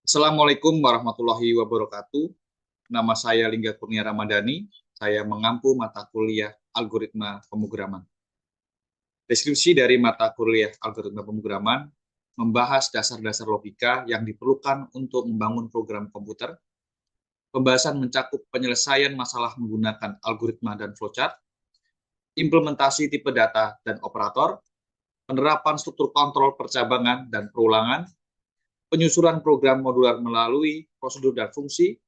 Assalamualaikum warahmatullahi wabarakatuh. Nama saya Lingga Kurnia Ramadhani. Saya mengampu mata kuliah Algoritma Pemrograman. Deskripsi dari mata kuliah Algoritma Pemrograman membahas dasar-dasar logika yang diperlukan untuk membangun program komputer. Pembahasan mencakup penyelesaian masalah menggunakan algoritma dan flowchart, implementasi tipe data dan operator, penerapan struktur kontrol percabangan dan perulangan, penyusunan program modular melalui prosedur dan fungsi,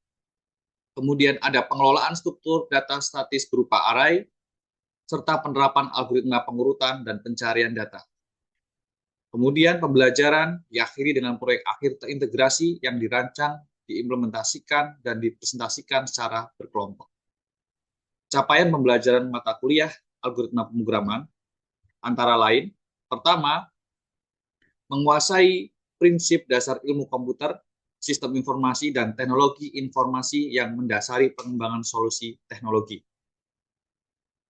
kemudian ada pengelolaan struktur data statis berupa array, serta penerapan algoritma pengurutan dan pencarian data. Kemudian pembelajaran diakhiri dengan proyek akhir terintegrasi yang dirancang, diimplementasikan, dan dipresentasikan secara berkelompok. Capaian pembelajaran mata kuliah algoritma pemrograman antara lain, pertama, menguasai prinsip dasar ilmu komputer, sistem informasi, dan teknologi informasi yang mendasari pengembangan solusi teknologi.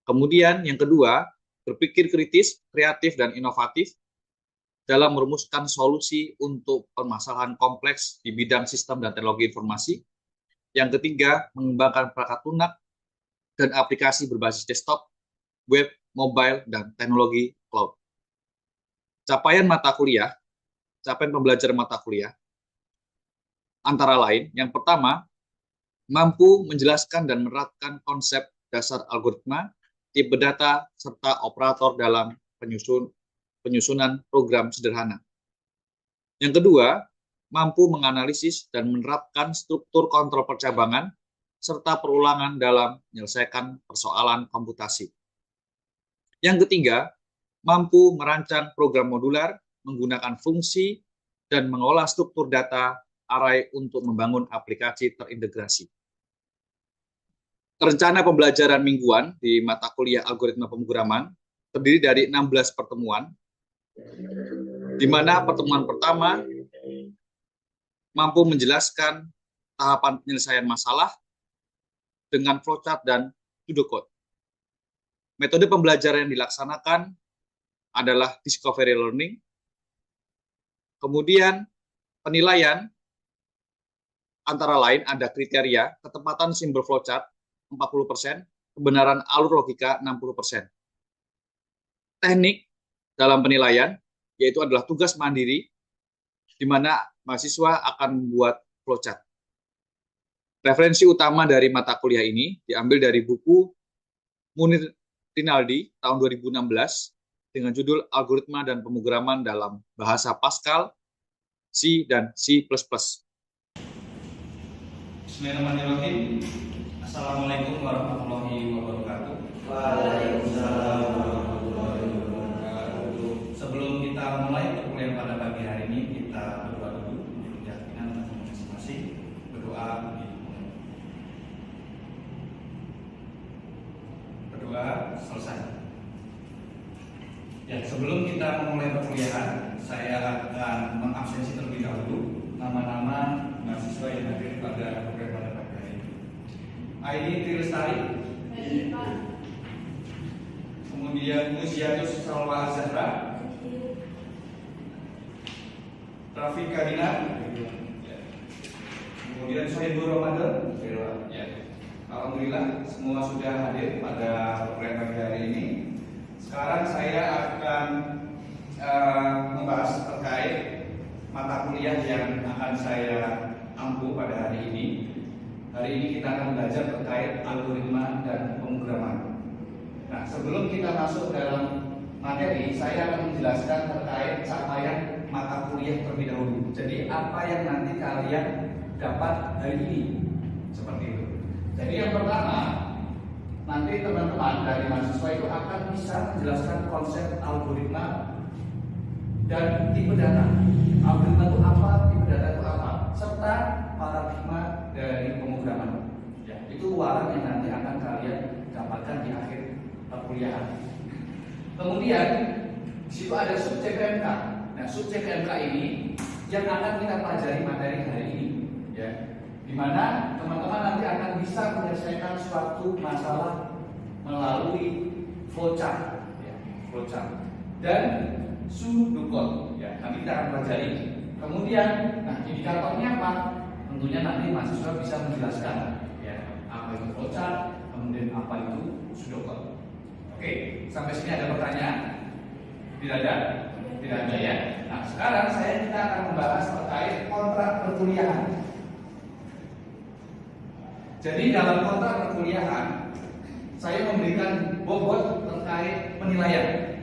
Kemudian yang kedua, berpikir kritis, kreatif, dan inovatif dalam merumuskan solusi untuk permasalahan kompleks di bidang sistem dan teknologi informasi. Yang ketiga, mengembangkan perangkat lunak dan aplikasi berbasis desktop, web, mobile, dan teknologi cloud. Capaian pembelajaran mata kuliah, antara lain, yang pertama, mampu menjelaskan dan menerapkan konsep dasar algoritma, tipe data, serta operator dalam penyusunan program sederhana. Yang kedua, mampu menganalisis dan menerapkan struktur kontrol percabangan, serta perulangan dalam menyelesaikan persoalan komputasi. Yang ketiga, mampu merancang program modular, menggunakan fungsi, dan mengolah struktur data array untuk membangun aplikasi terintegrasi. Rencana pembelajaran mingguan di mata kuliah algoritma pemrograman terdiri dari 16 pertemuan, di mana pertemuan pertama mampu menjelaskan tahapan penyelesaian masalah dengan flowchart dan pseudocode. Metode pembelajaran yang dilaksanakan adalah discovery learning. Kemudian penilaian antara lain ada kriteria ketepatan simbol flowchart 40%, kebenaran alur logika 60%. Teknik dalam penilaian yaitu adalah tugas mandiri di mana mahasiswa akan membuat flowchart. Referensi utama dari mata kuliah ini diambil dari buku Munir Rinaldi tahun 2016 dengan judul Algoritma dan Pemrograman dalam Bahasa Pascal, C, dan C++. Bismillahirrahmanirrahim. Assalamualaikum warahmatullahi wabarakatuh. Waalaikumsalam warahmatullahi wabarakatuh. Sebelum kita mulai perkuliahan pada pagi hari ini, kita berdoa dulu untuk keyakinan masing-masing. Berdoa dimulai. Berdoa selesai. Ya, sebelum kita memulai perkuliahan, saya akan mengabsensi terlebih dahulu nama-nama mahasiswa yang hadir pada perkuliahan pada pagi hari ini. Aini Trilestari, kemudian Muziatus Salwa Zahra, Rafiq Kadina, kemudian Sohibur Ramadan. Alhamdulillah semua sudah hadir pada perkuliahan pagi hari ini. Sekarang saya akan membahas terkait mata kuliah yang akan saya ampu pada hari ini. Hari ini kita akan belajar terkait algoritma dan pemrograman. Nah, sebelum kita masuk dalam materi, saya akan menjelaskan terkait capaian mata kuliah terlebih dahulu. Jadi apa yang nanti kalian dapat hari ini, seperti itu. Jadi yang pertama, nanti teman-teman dari mahasiswa itu akan bisa menjelaskan konsep algoritma dan tipe data. Algoritma itu apa, tipe data itu apa, serta paradigma dari pemrograman. Ya, itu waran yang nanti akan kalian dapatkan di akhir perkuliahan. Kemudian di situ ada subjek PMK. Nah, subjek PMK ini yang akan kita pelajari materi hari ini, ya. Di mana teman-teman nanti akan bisa menyelesaikan suatu masalah melalui flowchart, ya, flowchart dan pseudocode. Ya, nanti kita akan pelajari Kemudian, nah indikatornya apa? Tentunya nanti mahasiswa bisa menjelaskan ya, apa itu flowchart, kemudian apa itu pseudocode. Oke, sampai sini ada pertanyaan? Tidak ada? Tidak ada ya. Nah, sekarang kita akan membahas terkait kontrak perkuliahan. Jadi dalam kontrak perkuliahan, saya memberikan bobot terkait penilaian.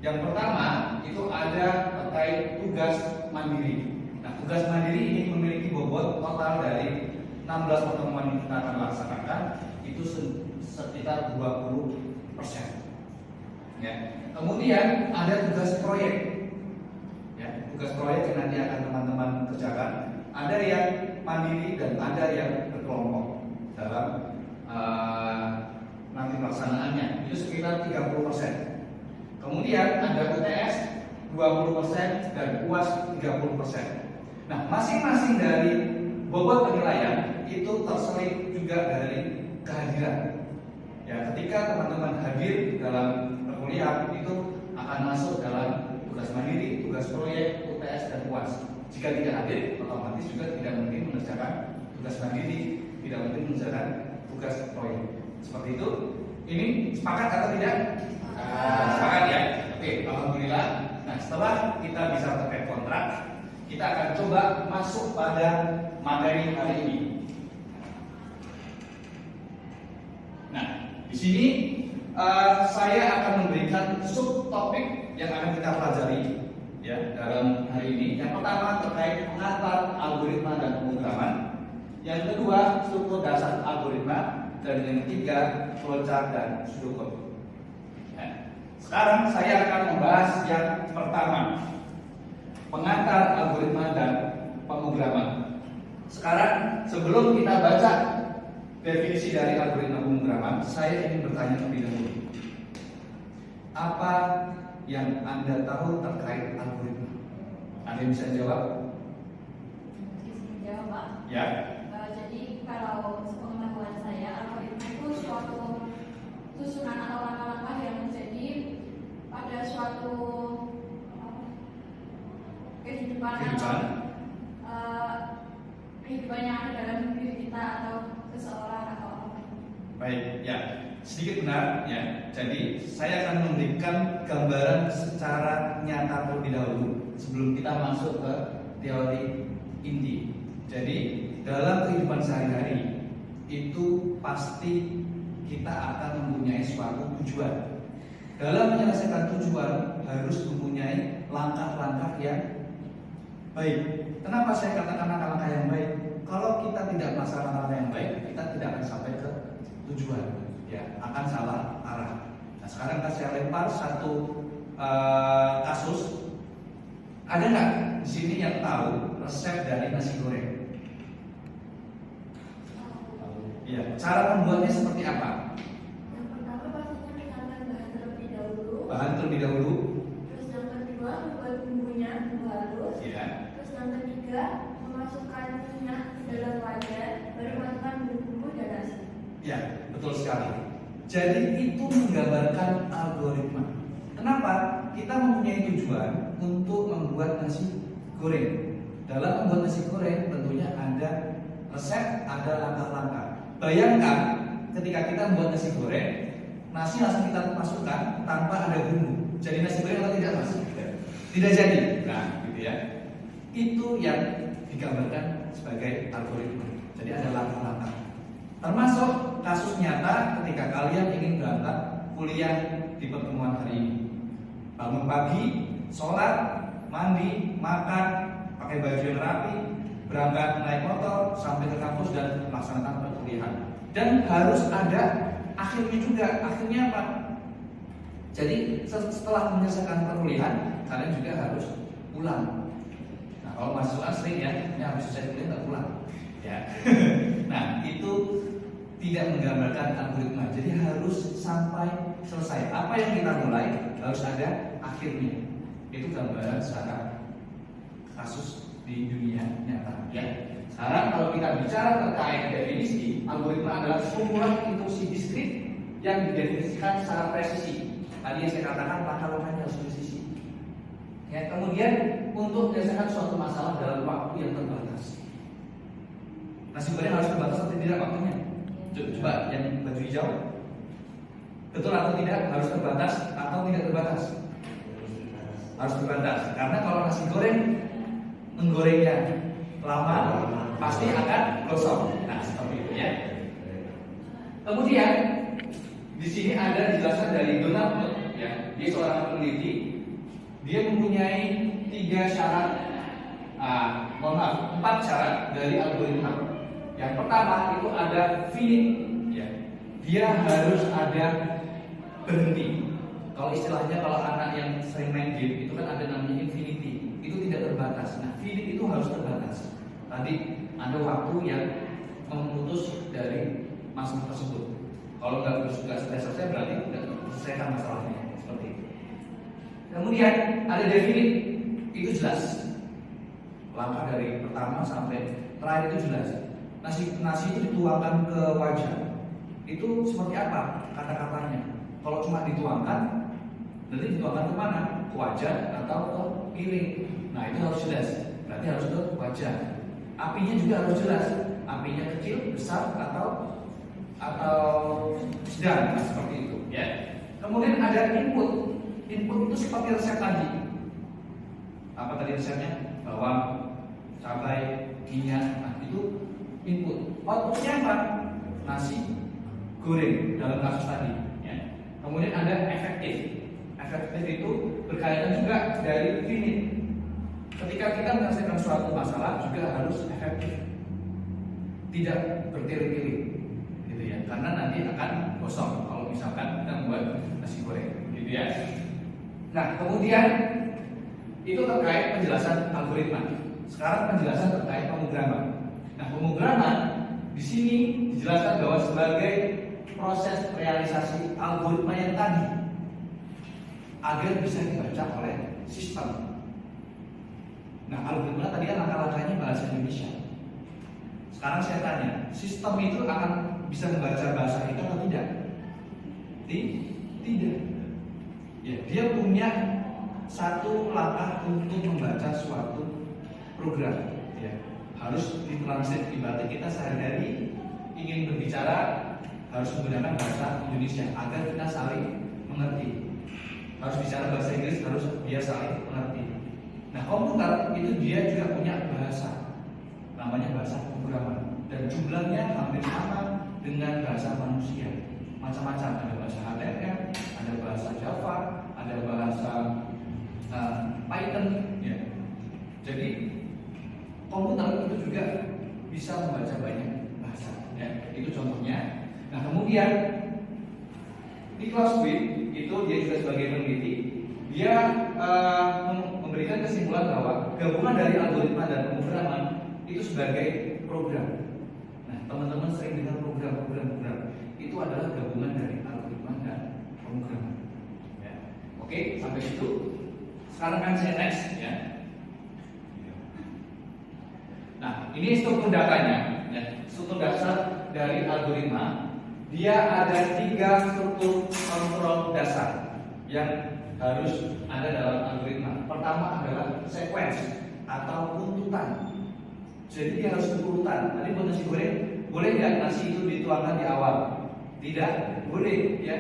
Yang pertama itu ada terkait tugas mandiri. Nah, tugas mandiri ini memiliki bobot total dari 16 pertemuan yang kita akan laksanakan itu sekitar 20%. Ya. Kemudian ada tugas proyek. Ya, tugas proyek yang nanti akan teman-teman kerjakan. Ada yang mandiri dan ada yang berkelompok dalam nanti pelaksanaannya itu sekitar 30%. Kemudian ada UTS 20% dan UAS 30%. Nah, masing-masing dari bobot penilaian itu terselip juga dari kehadiran. Ya, ketika teman-teman hadir dalam perkuliahan itu akan masuk dalam tugas mandiri, tugas proyek, UTS dan UAS. Jika tidak hadir, otomatis juga tidak mungkin mengerjakan tugas mandiri, tidak mungkin mengerjakan tugas proyek. Seperti itu. Ini sepakat atau tidak? Sepakat ya. Oke, alhamdulillah. Nah, setelah kita bisa terkait kontrak, kita akan coba masuk pada materi hari ini. Nah, di sini saya akan memberikan subtopik yang akan kita pelajari ya dalam hari ini. Yang pertama terkait pengantar algoritma dan pemrograman. Yang kedua struktur dasar algoritma dan yang ketiga flowchart dan pseudocode. Nah, sekarang saya akan membahas yang pertama pengantar algoritma dan pemrograman. Sekarang sebelum kita baca definisi dari algoritma pemrograman, saya ingin bertanya terlebih dahulu. Apa yang Anda tahu terkait algoritma? Ada yang bisa jawab? Jawab, Pak. Ya. Jadi kalau sepengetahuan saya, algoritma itu suatu susunan atau langkah-langkah yang menjadi pada suatu kehidupan yang ada dalam diri kita atau seseorang atau orang. Baik, ya. Sedikit benar ya. Jadi saya akan memberikan gambaran secara nyata terlebih dahulu sebelum kita masuk ke teori inti. Jadi dalam kehidupan sehari-hari itu pasti kita akan mempunyai suatu tujuan. Dalam menyelesaikan tujuan harus mempunyai langkah-langkah yang baik. Kenapa saya katakan langkah-langkah yang baik? Kalau kita tidak melaksanakan langkah yang baik, kita tidak akan sampai ke tujuan. Ya, akan salah arah. Nah, sekarang saya lempar satu kasus. Ada nggak di sini yang tahu resep dari nasi goreng? Ya, cara membuatnya seperti apa? Yang pertama pastinya menyiapkan bahan terlebih dahulu. Bahan terlebih dahulu. Terus yang kedua membuat bumbunya bumbu halus. Ya. Terus yang ketiga memasukkan minyak ke dalam wajan, baru masukkan bumbu dan nasi. Ya, betul sekali. Jadi itu menggambarkan algoritma. Kenapa? Kita mempunyai tujuan untuk membuat nasi goreng. Dalam membuat nasi goreng tentunya ada resep, ada langkah-langkah. Bayangkan ketika kita membuat nasi goreng, nasi langsung kita masukkan tanpa ada bumbu. Jadi nasi goreng atau tidak mas? Tidak jadi. Nah, gitu ya. Itu yang digambarkan sebagai algoritma. Jadi ada langkah-langkah. Termasuk kasus nyata ketika kalian ingin berangkat kuliah di pertemuan hari ini. Bangun pagi, sholat, mandi, makan, pakai baju yang rapi, berangkat naik motor sampai ke kampus dan melaksanakan perkuliahan. Dan harus ada akhirnya juga. Akhirnya apa? Jadi setelah menyelesaikan perkuliahan, kalian juga harus pulang. Nah, kalau mahasiswa sering ya, ini habis selesai kuliah nggak pulang. Ya. Nah, itu tidak menggambarkan algoritma. Jadi harus sampai selesai. Apa yang kita mulai harus ada akhirnya. Itu gambaran secara kasus di dunia nyata. Ya. Sekarang kalau kita bicara terkait definisi, algoritma adalah kumpulan instruksi diskrit yang didefinisikan secara presisi. Tadi yang saya katakan langkah-langkahnya harus presisi. Ya, kemudian untuk menyelesaikan suatu masalah dalam waktu yang terbatas. Nasi goreng harus terbatas atau tidak waktunya? Coba yang baju hijau, betul atau tidak? Harus terbatas atau tidak terbatas? Harus terbatas. Karena kalau nasi goreng menggorengnya lama, pasti akan gosong. Nah, seperti itu ya. Kemudian di sini ada dijelaskan dari Donald Knuth, ya, dia seorang peneliti. Dia mempunyai 3 syarat, 4 syarat dari algoritma. Yang pertama itu ada finite, ya. Dia harus ada berhenti. Kalau istilahnya kalau anak yang sering main game itu kan ada namanya infinity, itu tidak terbatas. Nah, finite itu harus terbatas. Tadi ada waktu yang memutus dari masalah tersebut. Kalau nggak selesai berarti tidak selesaikan masalahnya, seperti itu. Kemudian ada definite, itu jelas. Langkah dari pertama sampai terakhir itu jelas. Nasi itu dituangkan ke wajah. Itu seperti apa kata-katanya? Kalau cuma dituangkan, nanti dituangkan ke mana? Ke wajah atau ke piring. Nah, itu harus jelas. Berarti harus ke wajah. Apinya juga harus jelas. Apinya kecil, besar atau sedang, nah, seperti itu, ya. Kemudian ada input. Input itu seperti resep tadi. Apa tadi resepnya? Bawang, cabai, minyak. Nah, itu input. Outputnya apa? Nasi goreng dalam kasus tadi, ya. Kemudian ada efektif. Efektif itu berkaitan juga dari finite. Ketika kita menyelesaikan suatu masalah juga harus efektif, tidak bertele-tele, gitu ya. Karena nanti akan gosong kalau misalkan kita membuat nasi goreng, gitu ya. Nah, kemudian itu terkait penjelasan algoritma. Sekarang penjelasan terkait pemrograman. Nah, pemrograman di sini dijelaskan bahwa sebagai proses realisasi algoritma yang tadi agar bisa dibaca oleh sistem. Nah, algoritma tadi kan langkah-langkahnya bahasa Indonesia. Sekarang saya tanya, sistem itu akan bisa membaca bahasa itu atau tidak? Tidak. Ya, dia punya satu langkah untuk membaca suatu program. Ya, harus ditranslate. Ibaratnya kita sehari-hari ingin berbicara harus menggunakan bahasa Indonesia agar kita saling mengerti. Harus bicara bahasa Inggris, harus dia saling mengerti. Nah, komputer itu dia juga punya bahasa, namanya bahasa pemrograman, dan jumlahnya hampir sama dengan bahasa manusia. Macam-macam, ada bahasa HTML, ada bahasa Java, ada bahasa Python, ya. Jadi komputer itu juga bisa membaca banyak bahasa, ya. Itu contohnya. Nah, kemudian Nicholas Witt itu dia juga sebagai peneliti, dia memberikan kesimpulan bahwa gabungan dari algoritma dan pemrograman itu sebagai program. Nah, teman-teman sering dengar program itu adalah gabungan dari algoritma dan pemrograman. Ya. Oke, sampai situ. Sekarang kan saya next, ya. Nah, ini struktur datanya, ya. Struktur dasar dari algoritma. Dia ada 3 struktur kontrol dasar yang harus ada dalam algoritma. Pertama adalah sequence atau runtutan. Jadi dia harus berurutan. Tadi buat nasi goreng, boleh nggak nasi itu dituangkan di awal? Tidak, boleh, ya.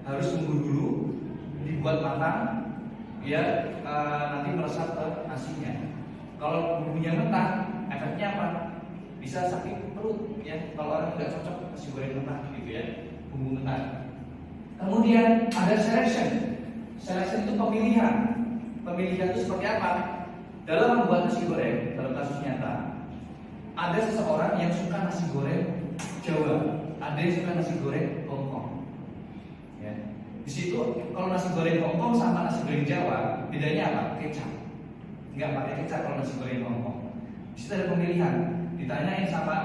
Harus tunggu dulu, dibuat matang, biar nanti meresap ke nasinya. Kalau bumbunya mentah, efeknya apa? Bisa sakit perut, ya. Kalau orang nggak cocok nasi goreng mentah, gitu ya, bumbu mentah. Kemudian ada selection. Selection itu pemilihan. Pemilihan itu seperti apa? Dalam membuat nasi goreng, dalam kasus nyata, ada seseorang yang suka nasi goreng Jawa, ada yang suka nasi goreng Hongkong. Ya. Di situ kalau nasi goreng Hongkong sama nasi goreng Jawa, bedanya apa? Kecap. Nggak pakai kecap kalau nasi goreng Hongkong. Di situ ada pemilihan. Ditanyain sama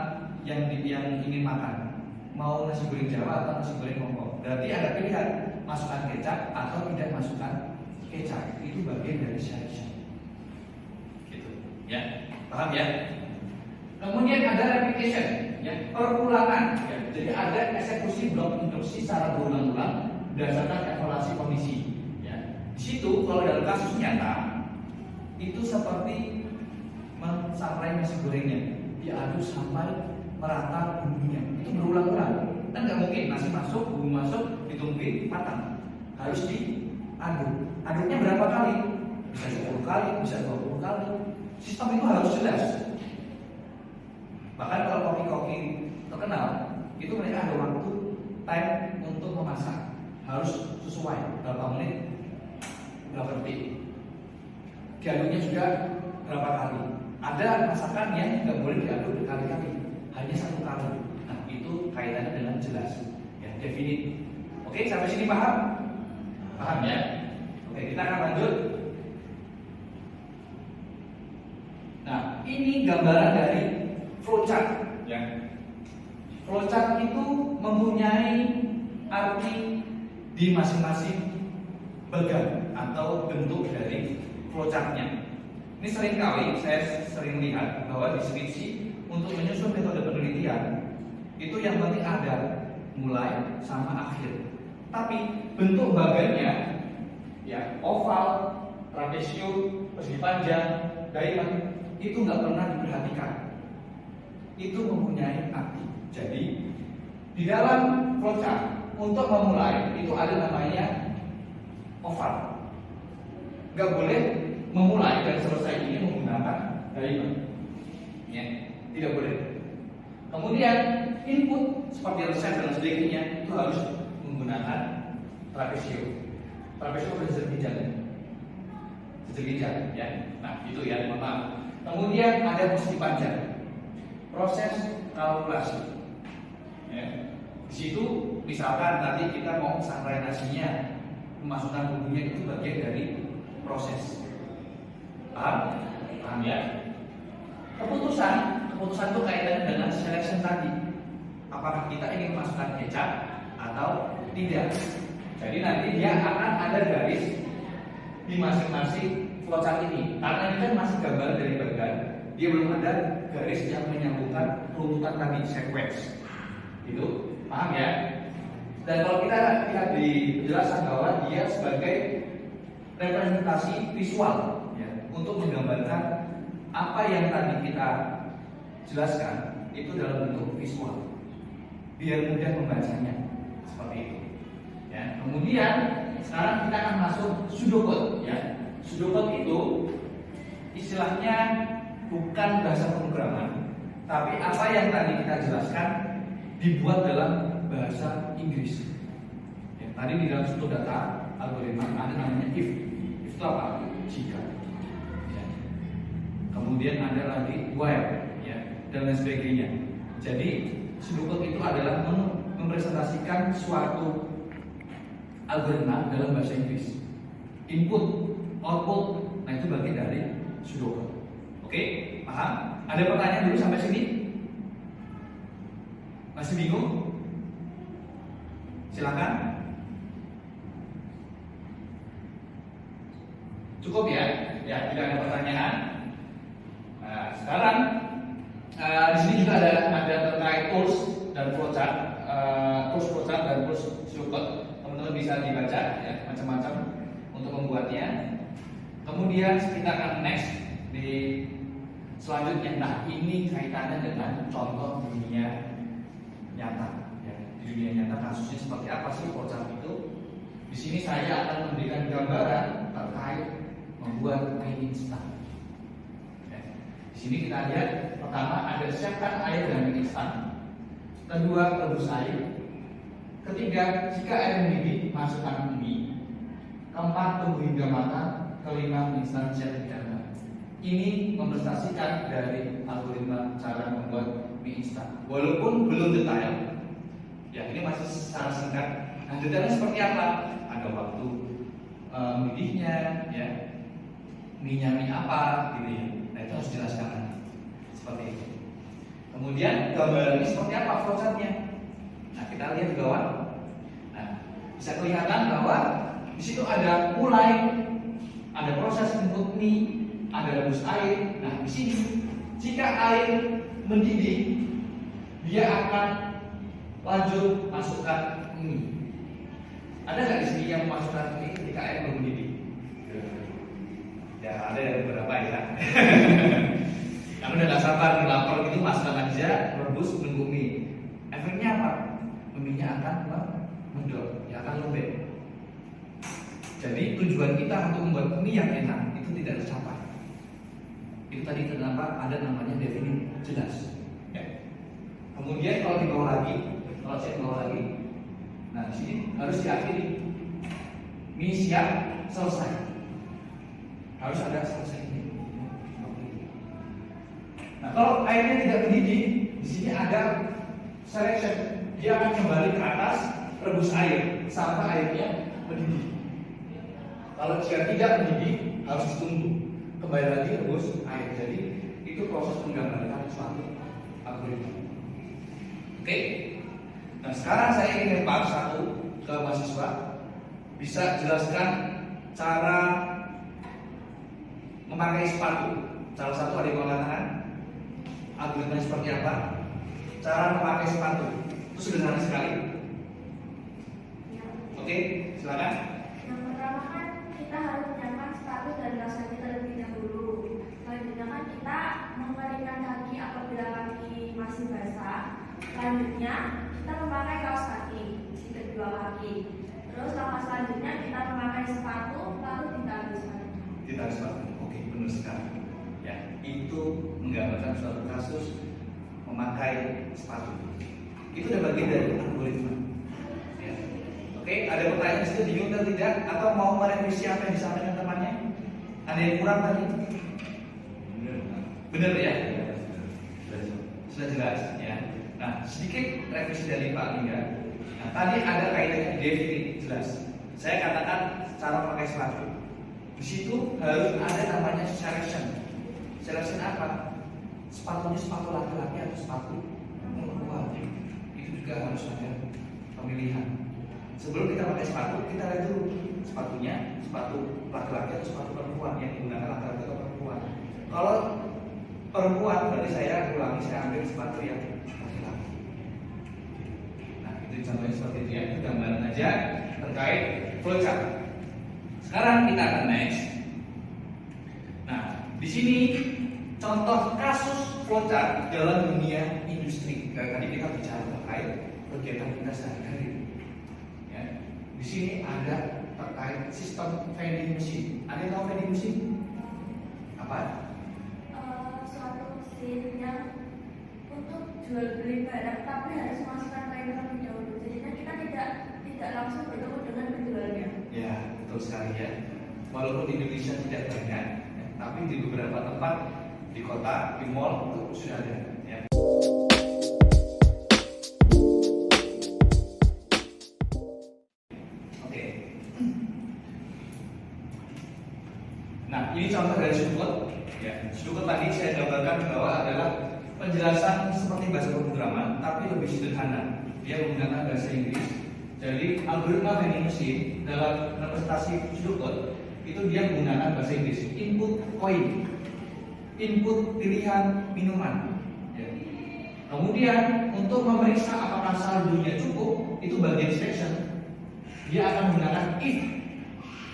yang ingin makan, mau nasi goreng Jawa atau nasi goreng Hongkong. Berarti ada pilihan, masukkan kecap atau tidak masukkan kecap. Itu bagian dari selection. Gitu, ya. Paham ya? Kemudian ada repetition, ya, perulangan. Ya. Jadi ada eksekusi blok instruksi secara berulang-ulang berdasarkan evaluasi kondisi. Ya. Di situ kalau dalam kasus nyata itu seperti mensamprai nasi gorengnya, diaduk sampai merata bumbunya. Itu berulang-ulang. Kan nggak mungkin nasi masuk, bumbu masuk, ditungguin matang. Harus diaduk. Aduknya berapa kali? Bisa 10 kali, bisa 20 kali. Sistem itu harus jelas. Bahkan kalau koki-koki terkenal, itu mereka ada waktu time untuk memasak. Harus sesuai berapa menit, berapa detik. Diaduknya juga berapa kali. Ada masakan yang nggak boleh diaduk berkali-kali, hanya 1 kali. Nah, itu kaitannya dengan jelas, ya, definite. Oke, sampai sini paham? Paham ya? Oke, kita akan lanjut. Nah, ini gambaran dari flowchart, ya. Flowchart itu mempunyai arti di masing-masing bagian atau bentuk dari flowchartnya. Ini seringkali saya sering lihat bahwa di skripsi untuk menyusun metode penelitian itu yang penting ada mulai sama akhir. Tapi bentuk bagannya, ya, oval, trapesium, persegi panjang, diamond, itu nggak pernah diperhatikan. Itu mempunyai arti. Jadi di dalam flowchart untuk memulai itu ada namanya oval. Nggak boleh memulai dan selesai ini menggunakan diamond, ya, tidak boleh. Kemudian input seperti resep dan sebagainya itu harus menggunakan trapesium. Trapesium bersisir ginjal, ya. Nah, itu ya, maaf. Kemudian ada persegi panjang, proses kalkulasi. Ya. Di situ misalkan nanti kita mau sangrai nasinya, memasukkan bumbunya, itu bagian dari proses. Paham? Paham ya? Keputusan itu kaitannya dengan selection tadi. Apakah kita ingin memasukkan kecap atau tidak? Jadi nanti dia akan ada garis di masing-masing flowchart ini. Karena ini kan masih gambar dari bagian, dia belum ada garis yang menyambungkan urutan tadi, sequence. Itu paham ya? Dan kalau kita lihat di penjelasan bahwa dia sebagai representasi visual, ya, untuk menggambarkan apa yang tadi kita jelaskan itu dalam bentuk visual, biar mudah membacanya seperti itu. Ya. Kemudian sekarang kita akan masuk pseudocode. Ya. Pseudocode itu istilahnya bukan bahasa pemrograman, tapi apa yang tadi kita jelaskan dibuat dalam bahasa Inggris. Ya, tadi di dalam struktur data algoritma ada namanya if. If itu apa? Jika. Ya. Kemudian ada lagi while, ya, dan lain sebagainya. Jadi pseudocode itu adalah mempresentasikan suatu algoritma dalam bahasa Inggris. Input, output, nah itu bagian dari pseudocode. Oke, paham? Ada pertanyaan dulu sampai sini? Masih bingung? Silakan. Cukup ya? Ya, tidak ada pertanyaan. Nah, sekarang di sini juga ada terkait tools dan flowchart, tools flowchart dan tools pseudocode. Teman-teman bisa dibaca, ya, macam-macam untuk membuatnya. Kemudian kita akan next di selanjutnya. Nah, ini kaitannya dengan contoh dunia nyata. Ya, di dunia nyata kasusnya seperti apa sih flowchart itu? Di sini saya akan memberikan gambaran terkait membuat mie instan. Ya. Di sini kita lihat pertama ada siapkan air dan mie instan. Kedua, rebus air. Ketiga, jika air mendidih, masukkan mie. Keempat, tunggu hingga matang. Kelima, mie instan siap dihidangkan. Ini mempresentasikan dari algoritma cara membuat mie instan. Walaupun belum detail, ya ini masih secara singkat. Nah, detailnya seperti apa? Ada waktu mendidihnya, ya, mie-nya mie apa, gitu ya. Nah, itu harus dijelaskan seperti itu. Kemudian gambaran ini seperti apa flowchartnya? Nah, kita lihat di bawah. Nah, bisa kelihatan bahwa di situ ada mulai, ada proses input mie, ada rebus air. Nah, di sini jika air mendidih, dia akan lanjut masukkan mie. Ada nggak di sini yang memasukkan mie ketika air belum mendidih? Ya ada yang beberapa ya. Kamu udah gak sabar nih, lapar gitu, masak aja, rebus, nunggu mie. Efeknya apa? Mie-nya akan mendot, ya akan lembek. Jadi tujuan kita untuk membuat mie yang enak itu tidak tercapai. Itu tadi kenapa ada namanya definisi jelas. Ya. Kemudian kalau di bawah lagi, kalau saya bawah lagi, nah di sini harus diakhiri. Mie siap, selesai. Harus ada selesai ini. Nah kalau airnya tidak mendidih, di sini ada selection. Dia akan kembali ke atas, rebus air sampai airnya mendidih. Kalau jika tidak mendidih, harus ditunggu. Kembali lagi rebus air. Jadi itu proses menggambarkan suatu algoritma. Oke. Nah sekarang saya ingin lempar satu ke mahasiswa, bisa jelaskan cara memakai sepatu. Salah satu ada yang mengatakan algoritma seperti apa? Cara memakai sepatu itu sederhana sekali. Oke, silakan. Yang pertama kan kita harus menyiapkan sepatu dan rasa kita terlebih dahulu. Selanjutnya kan kita mengeringkan kaki apabila kaki masih basah. Selanjutnya kita memakai kaos kaki di kedua kaki. Terus langkah selanjutnya kita memakai sepatu lalu ditaruh sepatu. Ditaruh sepatu. Oke, benar sekali. Ya, itu menggambarkan suatu kasus memakai sepatu. Itu udah bagian dari algoritma. Ya. Oke, ada pertanyaan di situ, bingung atau tidak? Atau mau merevisi apa yang disampaikan temannya? Ada yang kurang tadi? Benar ya? Sudah jelas ya. Nah, sedikit revisi dari Pak Lingga. Nah, tadi ada kaitannya definite jelas. Saya katakan cara memakai sepatu. Di situ harus ada namanya selection. Selection apa? Sepatunya sepatu laki-laki atau sepatu perempuan. Itu juga harus ada pemilihan. Sebelum kita pakai sepatu, kita lihat dulu sepatunya sepatu laki-laki atau sepatu perempuan, yang digunakan laki-laki atau perempuan. Kalau perempuan berarti saya ulangi, saya ambil sepatu yang laki-laki. Nah itu contohnya seperti itu ya, itu gambaran aja terkait flowchart. Sekarang kita akan next. Nah di sini contoh kasus flowchart dalam dunia industri. Tadi kita bicara terkait kegiatan kita sehari-hari. Ya. Di sini ada terkait sistem vending machine. Ada yang tahu vending machine? Apa? Suatu mesin yang untuk jual beli barang tapi harus masukkan lain terlebih dahulu. Jadinya kita tidak langsung bertemu dengan penjualnya. Ya, betul sekali ya. Walaupun di Indonesia tidak banyak, ya, tapi di beberapa tempat di kota, di mall itu sudah ada. Ya. Oke. Nah, ini contoh dari Sudut. Ya, Sudut tadi saya gambarkan bahwa adalah penjelasan seperti bahasa pemrograman, tapi lebih sederhana. Dia menggunakan bahasa Inggris. Jadi algoritma vending machine dalam representasi Sudut itu dia menggunakan bahasa Inggris. Input coin, input pilihan minuman. Ya. Kemudian untuk memeriksa apakah saldonya cukup, itu bagian selection. Dia akan menggunakan if.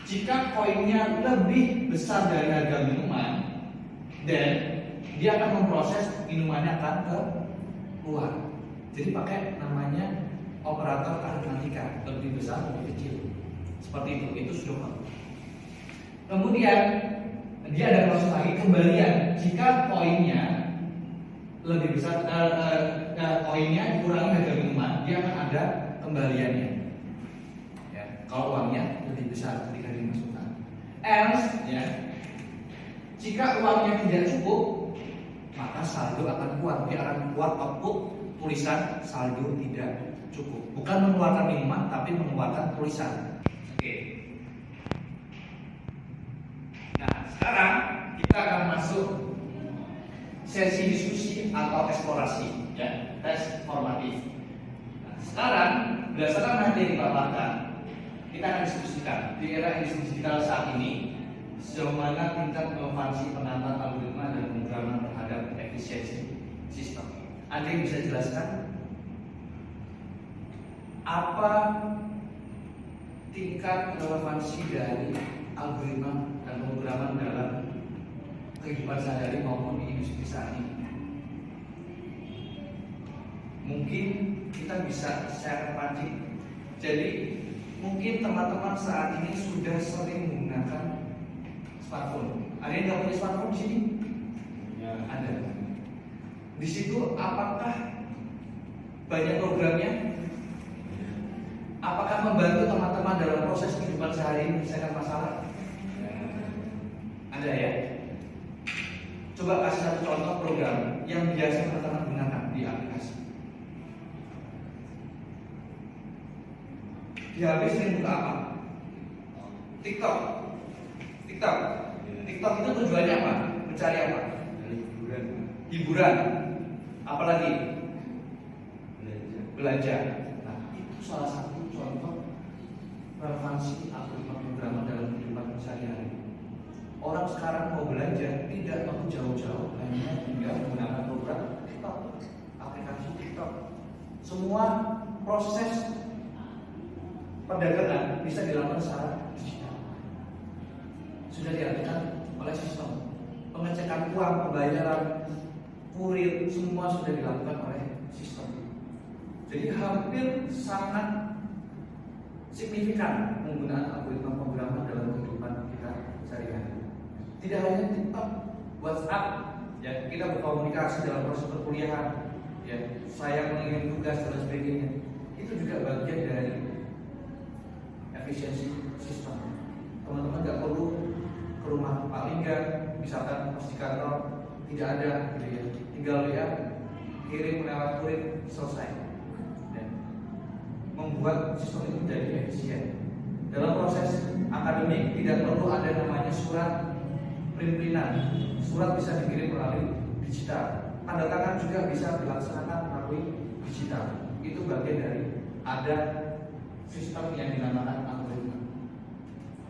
Jika koinnya lebih besar dari harga minuman, dan dia akan memproses minumannya akan keluar. Jadi pakai namanya operator aritmatika, lebih besar lebih kecil. Seperti itu sudah. Kemudian dia ada proses lagi kembalian. Jika koinnya lebih besar, koinnya dikurangi harga minuman, dia akan ada kembaliannya. Ya, kalau uangnya lebih besar ketika dimasukkan. Else, ya, jika uangnya tidak cukup, maka saldo akan kuat. Dia akan kuat output tulisan saldo tidak cukup. Bukan mengeluarkan minuman, tapi mengeluarkan tulisan. Oke. Nah, sekarang kita akan masuk sesi diskusi atau eksplorasi, ya, tes formatif. Nah, sekarang berdasarkan materi paparan, kita akan diskusikan di era industri digital saat ini sejauh mana tingkat relevansi penanganan algoritma dan pemrograman terhadap efisiensi sistem. Ada yang bisa jelaskan apa tingkat relevansi dari algoritma dan pemrograman dalam kehidupan sehari-hari maupun di industri saat ini. Mungkin kita bisa share pancing. Jadi mungkin teman-teman saat ini sudah sering menggunakan smartphone. Ada yang nggak punya smartphone di sini? Ya. Ada. Di situ apakah banyak programnya? Apakah membantu teman-teman dalam proses kehidupan sehari-hari menyelesaikan masalah? Ada ya? Coba kasih satu contoh program yang biasa teman-teman gunakan di aplikasi. Di HP sering buka apa? TikTok. TikTok itu tujuannya apa? Mencari apa? Hiburan. Apalagi? Belanja. Nah, itu salah satu contoh relevansi algoritma pemrograman dalam kehidupan sehari-hari. Orang sekarang mau belanja tidak perlu jauh-jauh, hanya tinggal menggunakan program TikTok, aplikasi TikTok. Semua proses perdagangan bisa dilakukan secara digital. Sudah diartikan oleh sistem. Pengecekan uang, pembayaran, kurir, semua sudah dilakukan oleh sistem. Jadi hampir sangat signifikan penggunaan algoritma pemrograman dalam kehidupan kita sehari-hari. Tidak hanya TikTok, WhatsApp, ya kita berkomunikasi dalam proses perkuliahan, ya saya mengirim tugas dan sebagainya. Itu juga bagian dari efisiensi sistem. Teman-teman nggak perlu ke rumah Pak Lingga, misalkan pas di kantor tidak ada, gitu ya. Tinggal WA, kirim lewat kurir, selesai. Dan membuat sistem itu menjadi efisien. Dalam proses akademik tidak perlu ada namanya surat print-printan. Surat bisa dikirim melalui digital. Tanda tangan juga bisa dilaksanakan melalui digital. Itu bagian dari ada sistem yang dinamakan algoritma.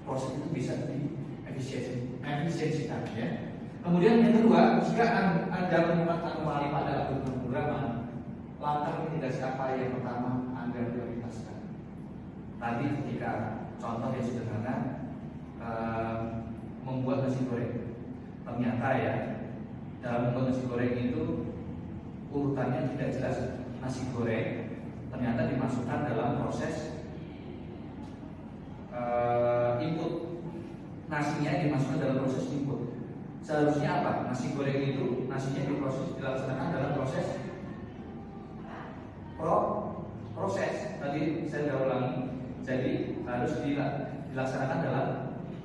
Proses itu bisa diefisiensikan, ya. Kemudian yang kedua, jika Anda menemukan anomali pada algoritma pemrograman, langkah mitigasi apa yang pertama Anda prioritaskan? Tadi ketika contoh yang sederhana, membuat nasi goreng. Ternyata ya, dalam membuat nasi goreng itu urutannya tidak jelas. Nasi goreng ternyata dimasukkan dalam proses input. Nasinya dimasukkan dalam proses input. Seharusnya apa? Nasi goreng itu nasinya dilaksanakan dalam proses proses. Tadi saya sudah ulangi. Jadi harus dilaksanakan dalam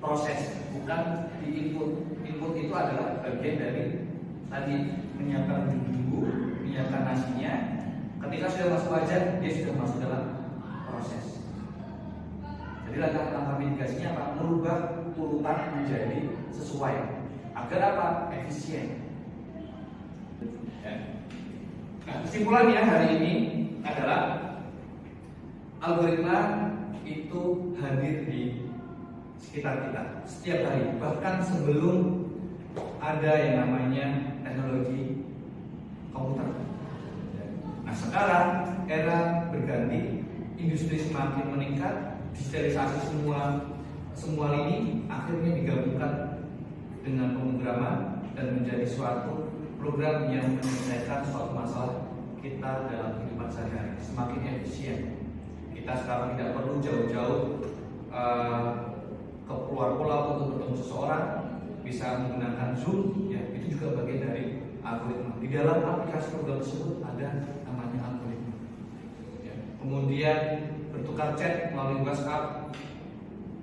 proses, bukan di input. Input itu adalah bagian dari tadi menyiapkan bumbu, menyiapkan nasinya. Ketika sudah masuk wajan, dia sudah masuk dalam proses. Jadi langkah mitigasinya apa? Merubah urutan menjadi sesuai. Agar apa? Efisien. Nah, kesimpulannya hari ini adalah algoritma itu hadir di sekitar kita setiap hari, bahkan sebelum ada yang namanya teknologi komputer. Nah, sekarang era berganti, industri semakin meningkat, digitalisasi semua lini akhirnya digabungkan dengan pemrograman dan menjadi suatu program yang menyelesaikan suatu masalah kita dalam kehidupan sehari-hari, semakin efisien. Kita sekarang tidak perlu jauh-jauh ke luar pulau untuk bertemu seseorang, bisa menggunakan Zoom, ya itu juga bagian dari algoritma. Di dalam aplikasi program tersebut ada namanya algoritma. Ya. Kemudian bertukar chat melalui WhatsApp,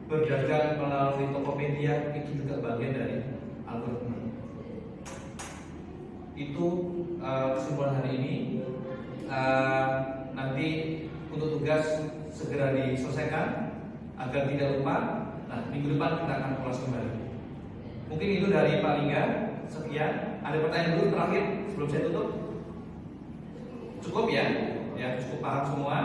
berdagang melalui Tokopedia, itu juga bagian dari algoritma. Itu kesimpulan hari ini. Nanti untuk tugas segera diselesaikan agar tidak lupa. Nah, minggu depan kita akan ulas kembali. Mungkin itu dari Pak Lingga. Sekian. Ada pertanyaan dulu terakhir sebelum saya tutup? Cukup ya? Ya, cukup paham semua.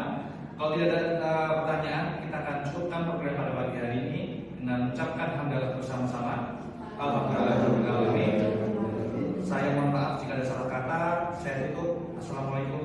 Kalau tidak ada pertanyaan, kita akan cukupkan program pada pagi hari ini dengan mengucapkan hamdalah bersama-sama. Alhamdulillah. Saya mohon maaf jika ada salah kata. Saya tutup. Assalamualaikum